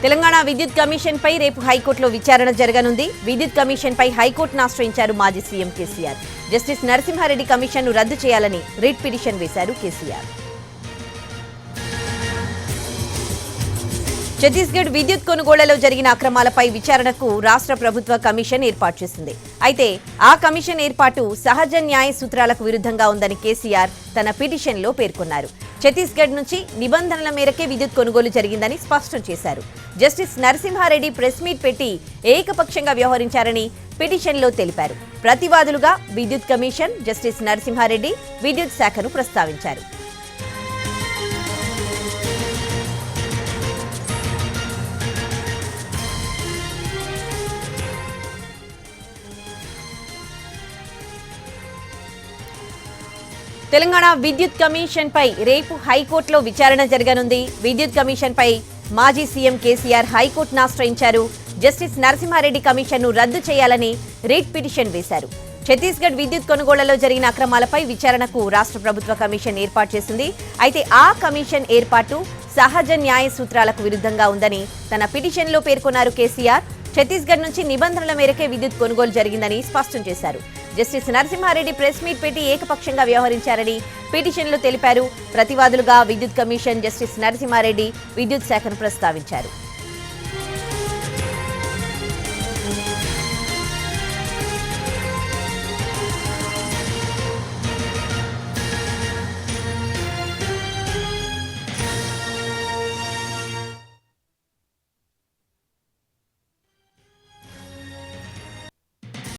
తెలంగాణ విద్యుత్ కమిషన్ పై రేపు హైకోర్టులో విచారణ జరగనుంది. విద్యుత్ కమిషన్ పై హైకోర్టును ఆశ్రయించారు మాజీ సీఎం కేసీఆర్. జస్టిస్ నరసింహారెడ్డి కమిషన్ను రద్దు చేయాలని రిట్ పిటిషన్ వేశారు కేసీఆర్. ఛత్తీస్గఢ్ విద్యుత్ కొనుగోళ్లలో జరిగిన అక్రమాలపై విచారణకు రాష్ట్ర ప్రభుత్వ కమిషన్ ఏర్పాటు చేసింది. అయితే ఆ కమిషన్ ఏర్పాటు సహజ న్యాయ సూత్రాలకు విరుద్ధంగా ఉందని కేసీఆర్ తన పిటిషన్లో పేర్కొన్నారు. ఛత్తీస్గఢ్ నుంచి నిబంధనల మేరకే విద్యుత్ కొనుగోలు జరిగిందని స్పష్టం చేశారు. జస్టిస్ నరసింహారెడ్డి ప్రెస్ మీట్ పెట్టి ఏకపక్షంగా వ్యవహరించారని పిటిషన్లో తెలిపారు. ప్రతివాదులుగా విద్యుత్ కమిషన్, జస్టిస్ నరసింహారెడ్డి విద్యుత్ శాఖను ప్రస్తావించారు. తెలంగాణ విద్యుత్ కమిషన్ పై రేపు హైకోర్టులో విచారణ జరగనుంది. విద్యుత్ కమిషన్ పై మాజీ సీఎం కేసీఆర్ హైకోర్టును ఆశ్రయించారు. జస్టిస్ నరసింహారెడ్డి కమిషన్ను రద్దు చేయాలని రిట్ పిటిషన్ వేశారు. ఛత్తీస్గఢ్ విద్యుత్ కొనుగోళ్లలో జరిగిన అక్రమాలపై విచారణకు రాష్ట్ర ప్రభుత్వ కమిషన్ ఏర్పాటు చేసింది. అయితే ఆ కమిషన్ ఏర్పాటు సహజ న్యాయ సూత్రాలకు విరుద్ధంగా ఉందని తన పిటిషన్లో పేర్కొన్నారు కేసీఆర్. ఛత్తీస్గఢ్ నుంచి నిబంధనల మేరకే విద్యుత్ కొనుగోలు జరిగిందని స్పష్టం చేశారు. జస్టిస్ నరసింహారెడ్డి ప్రెస్ మీట్ పెట్టి ఏకపక్షంగా వ్యవహరించారని పిటిషన్లో తెలిపారు. ప్రతివాదులుగా విద్యుత్ కమిషన్, జస్టిస్ నరసింహారెడ్డి విద్యుత్ శాఖను ప్రస్తావించారు.